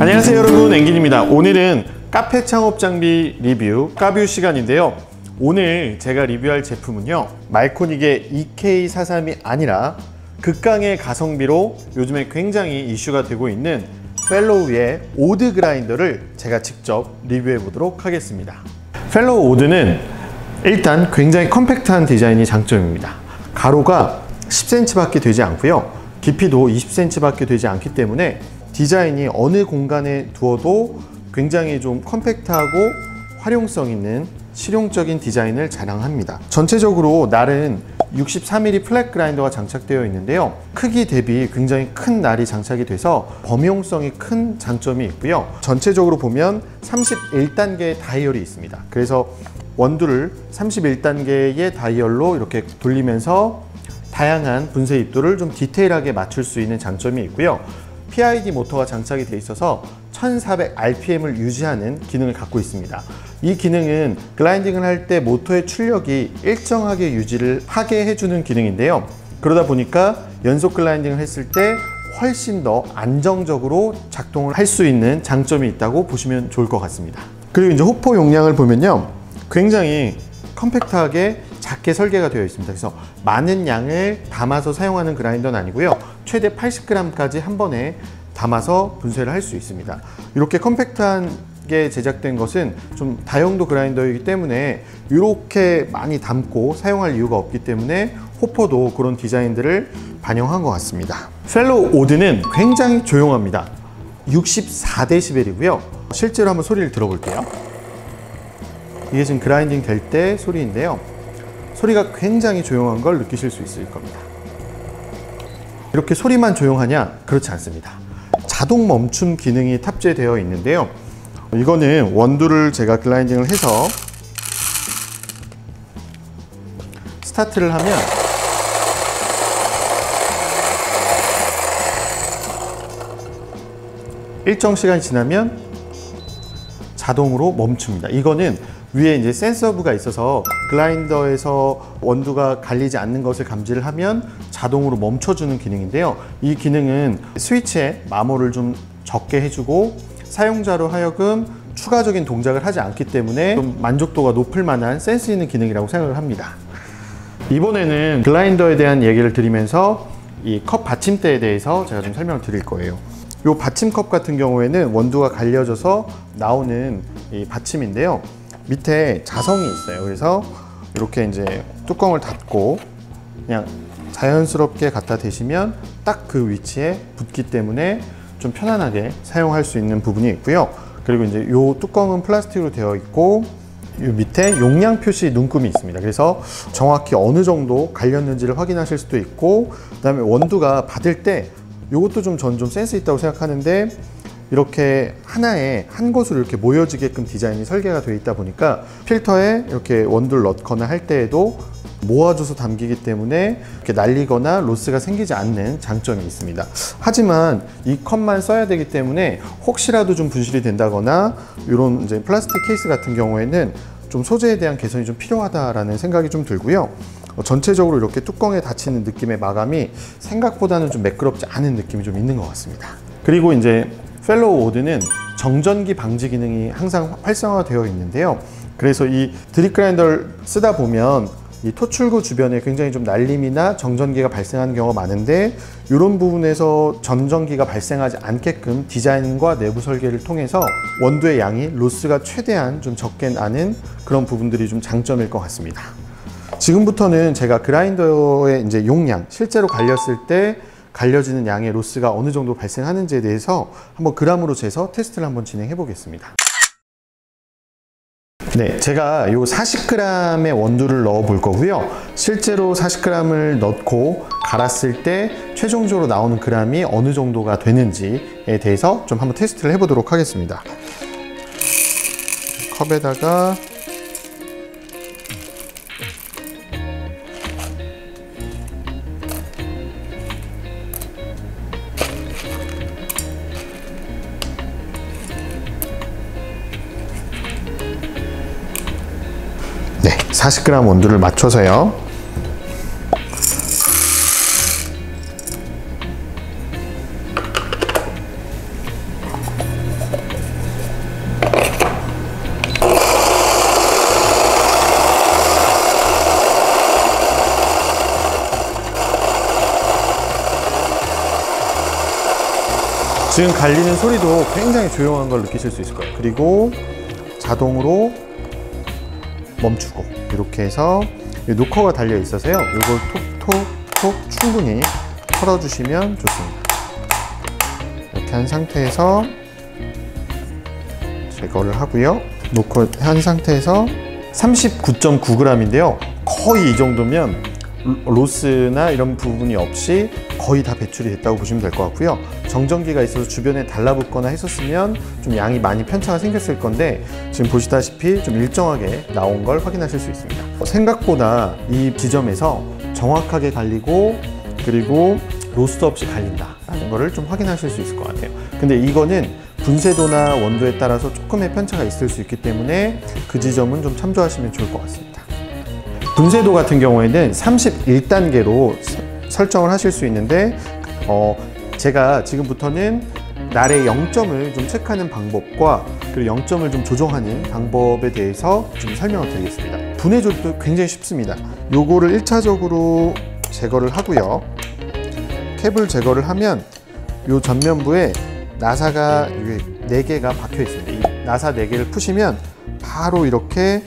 안녕하세요 여러분, 앵긴입니다. 오늘은 카페 창업 장비 리뷰 까뷰 시간인데요. 오늘 제가 리뷰할 제품은요, 마이코닉의 EK43이 아니라 극강의 가성비로 요즘에 굉장히 이슈가 되고 있는 펠로우의 오드 그라인더를 제가 직접 리뷰해 보도록 하겠습니다. 펠로우 오드는 일단 굉장히 컴팩트한 디자인이 장점입니다. 가로가 10cm 밖에 되지 않고요, 깊이도 20cm 밖에 되지 않기 때문에 디자인이 어느 공간에 두어도 굉장히 좀 컴팩트하고 활용성 있는 실용적인 디자인을 자랑합니다. 전체적으로 날은 63mm 플랫 그라인더가 장착되어 있는데요, 크기 대비 굉장히 큰 날이 장착이 돼서 범용성이 큰 장점이 있고요. 전체적으로 보면 31단계의 다이얼이 있습니다. 그래서 원두를 31단계의 다이얼로 이렇게 돌리면서 다양한 분쇄 입도를 좀 디테일하게 맞출 수 있는 장점이 있고요. PID 모터가 장착이 되어 있어서 1400rpm을 유지하는 기능을 갖고 있습니다. 이 기능은 글라인딩을 할 때 모터의 출력이 일정하게 유지를 하게 해주는 기능인데요. 그러다 보니까 연속 글라인딩을 했을 때 훨씬 더 안정적으로 작동을 할 수 있는 장점이 있다고 보시면 좋을 것 같습니다. 그리고 이제 호포 용량을 보면요, 굉장히 컴팩트하게 작게 설계가 되어 있습니다. 그래서 많은 양을 담아서 사용하는 그라인더는 아니고요, 최대 80g까지 한 번에 담아서 분쇄를 할 수 있습니다. 이렇게 컴팩트하게 제작된 것은 좀 다용도 그라인더이기 때문에 이렇게 많이 담고 사용할 이유가 없기 때문에 호퍼도 그런 디자인들을 반영한 것 같습니다. 펠로우 오드는 굉장히 조용합니다. 64dB이고요. 실제로 한번 소리를 들어볼게요. 이게 지금 그라인딩 될 때 소리인데요, 소리가 굉장히 조용한 걸 느끼실 수 있을 겁니다. 이렇게 소리만 조용하냐? 그렇지 않습니다. 자동 멈춤 기능이 탑재되어 있는데요, 이거는 원두를 제가 글라인딩을 해서 스타트를 하면 일정 시간이 지나면 자동으로 멈춥니다. 이거는 위에 이제 센서부가 있어서 글라인더에서 원두가 갈리지 않는 것을 감지를 하면 자동으로 멈춰주는 기능인데요, 이 기능은 스위치에 마모를 좀 적게 해주고 사용자로 하여금 추가적인 동작을 하지 않기 때문에 좀 만족도가 높을 만한 센스 있는 기능이라고 생각을 합니다. 이번에는 글라인더에 대한 얘기를 드리면서 이 컵 받침대에 대해서 제가 좀 설명을 드릴 거예요. 이 받침컵 같은 경우에는 원두가 갈려져서 나오는 이 받침인데요, 밑에 자성이 있어요. 그래서 이렇게 이제 뚜껑을 닫고 그냥 자연스럽게 갖다 대시면 딱 그 위치에 붙기 때문에 좀 편안하게 사용할 수 있는 부분이 있고요. 그리고 이제 이 뚜껑은 플라스틱으로 되어 있고 이 밑에 용량 표시 눈금이 있습니다. 그래서 정확히 어느 정도 갈렸는지를 확인하실 수도 있고, 그 다음에 원두가 받을 때 이것도 전 좀 센스 있다고 생각하는데, 이렇게 하나에 한 곳으로 이렇게 모여지게끔 디자인이 설계가 되어 있다 보니까 필터에 이렇게 원두를 넣거나 할 때에도 모아줘서 담기기 때문에 이렇게 날리거나 로스가 생기지 않는 장점이 있습니다. 하지만 이 컵만 써야 되기 때문에 혹시라도 좀 분실이 된다거나 이런 이제 플라스틱 케이스 같은 경우에는 좀 소재에 대한 개선이 좀 필요하다라는 생각이 좀 들고요. 전체적으로 이렇게 뚜껑에 닫히는 느낌의 마감이 생각보다는 좀 매끄럽지 않은 느낌이 좀 있는 것 같습니다. 그리고 이제 펠로우 오드는 정전기 방지 기능이 항상 활성화되어 있는데요, 그래서 이 드립 그라인더를 쓰다 보면 이 토출구 주변에 굉장히 좀 날림이나 정전기가 발생하는 경우가 많은데, 이런 부분에서 정전기가 발생하지 않게끔 디자인과 내부 설계를 통해서 원두의 양이 로스가 최대한 좀 적게 나는 그런 부분들이 좀 장점일 것 같습니다. 지금부터는 제가 그라인더의 이제 용량, 실제로 갈렸을 때 갈려지는 양의 로스가 어느 정도 발생하는지에 대해서 한번 그람으로 재서 테스트를 한번 진행해 보겠습니다. 네, 제가 이 40g의 원두를 넣어 볼 거고요. 실제로 40g을 넣고 갈았을 때 최종적으로 나오는 그람이 어느 정도가 되는지에 대해서 좀 한번 테스트를 해 보도록 하겠습니다. 컵에다가 네, 40g 원두를 맞춰서요. 지금 갈리는 소리도 굉장히 조용한 걸 느끼실 수 있을 거예요. 그리고 자동으로 멈추고, 이렇게 해서 노커가 달려 있어서요, 이걸 톡톡톡 충분히 털어주시면 좋습니다. 이렇게 한 상태에서 제거를 하고요. 노커 한 상태에서 39.9g인데요 거의 이 정도면 로스나 이런 부분이 없이 거의 다 배출이 됐다고 보시면 될 것 같고요. 정전기가 있어서 주변에 달라붙거나 했었으면 좀 양이 많이 편차가 생겼을 건데, 지금 보시다시피 좀 일정하게 나온 걸 확인하실 수 있습니다. 생각보다 이 지점에서 정확하게 갈리고, 그리고 로스트 없이 갈린다라는 거를 좀 확인하실 수 있을 것 같아요. 근데 이거는 분쇄도나 원도에 따라서 조금의 편차가 있을 수 있기 때문에 그 지점은 좀 참조하시면 좋을 것 같습니다. 분쇄도 같은 경우에는 31단계로 설정을 하실 수 있는데, 제가 지금부터는 날의 0점을 좀 체크하는 방법과 그리고 0점을 좀 조정하는 방법에 대해서 좀 설명을 드리겠습니다. 분해조도 굉장히 쉽습니다. 요거를 1차적으로 제거를 하고요. 캡을 제거를 하면 요 전면부에 나사가 4개가 박혀 있습니다. 이 나사 4개를 푸시면 바로 이렇게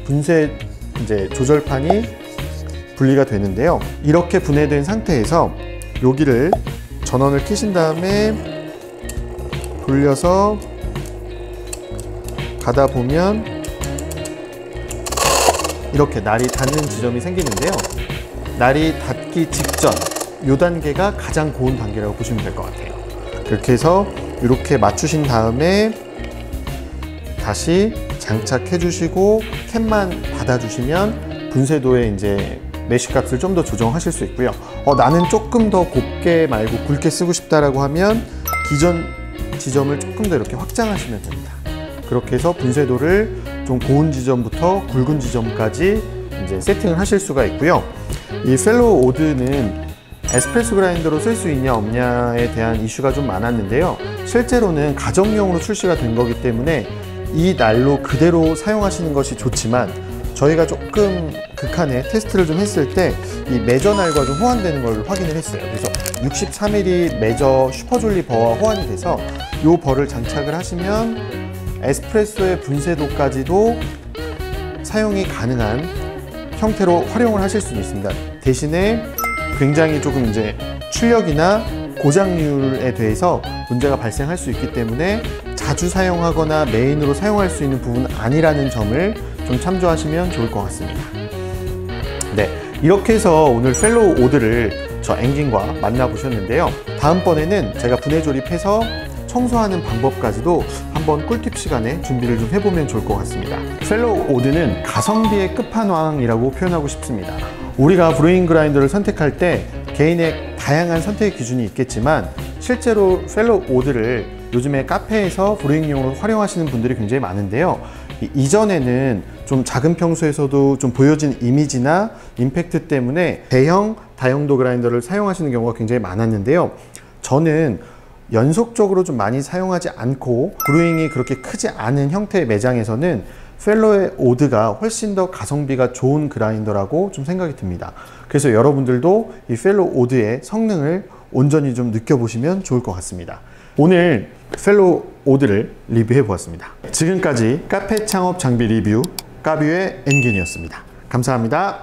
분쇄 조절판이 분리가 되는데요. 이렇게 분해된 상태에서 여기를 전원을 켜신 다음에 돌려서 가다 보면 이렇게 날이 닿는 지점이 생기는데요. 날이 닿기 직전 이 단계가 가장 고운 단계라고 보시면 될 것 같아요. 그렇게 해서 이렇게 맞추신 다음에 다시 장착해 주시고 캡만 닫아주시면 분쇄도의 이제 메쉬 값을 좀 더 조정하실 수 있고요. 나는 조금 더 곱게 말고 굵게 쓰고 싶다라고 하면 기존 지점을 조금 더 이렇게 확장하시면 됩니다. 그렇게 해서 분쇄도를 좀 고운 지점부터 굵은 지점까지 이제 세팅을 하실 수가 있고요. 이 펠로우 오드는 에스프레소 그라인더로 쓸 수 있냐 없냐에 대한 이슈가 좀 많았는데요. 실제로는 가정용으로 출시가 된 거기 때문에 이 날로 그대로 사용하시는 것이 좋지만, 저희가 조금 극한의 테스트를 좀 했을 때 이 메저 날과 좀 호환되는 걸 확인을 했어요. 그래서 63mm 메저 슈퍼졸리 버와 호환이 돼서 이 버를 장착을 하시면 에스프레소의 분쇄도까지도 사용이 가능한 형태로 활용을 하실 수는 있습니다. 대신에 굉장히 조금 이제 출력이나 고장률에 대해서 문제가 발생할 수 있기 때문에 자주 사용하거나 메인으로 사용할 수 있는 부분은 아니라는 점을 좀 참조하시면 좋을 것 같습니다. 네, 이렇게 해서 오늘 펠로우 오드를 저 엔진과 만나보셨는데요. 다음번에는 제가 분해 조립해서 청소하는 방법까지도 한번 꿀팁 시간에 준비를 좀 해보면 좋을 것 같습니다. 펠로우 오드는 가성비의 끝판왕이라고 표현하고 싶습니다. 우리가 브루잉 그라인더를 선택할 때 개인의 다양한 선택 기준이 있겠지만, 실제로 펠로우 오드를 요즘에 카페에서 브루잉용으로 활용하시는 분들이 굉장히 많은데요. 이전에는 좀 작은 평수에서도 좀 보여진 이미지나 임팩트 때문에 대형 다용도 그라인더를 사용하시는 경우가 굉장히 많았는데요. 저는 연속적으로 좀 많이 사용하지 않고 브루잉이 그렇게 크지 않은 형태의 매장에서는 펠로우 오드가 훨씬 더 가성비가 좋은 그라인더라고 좀 생각이 듭니다. 그래서 여러분들도 이 펠로우 오드의 성능을 온전히 좀 느껴보시면 좋을 것 같습니다. 오늘 펠로우 오드를 리뷰해 보았습니다. 지금까지 카페 창업 장비 리뷰 까뷰의 엔균이었습니다. 감사합니다.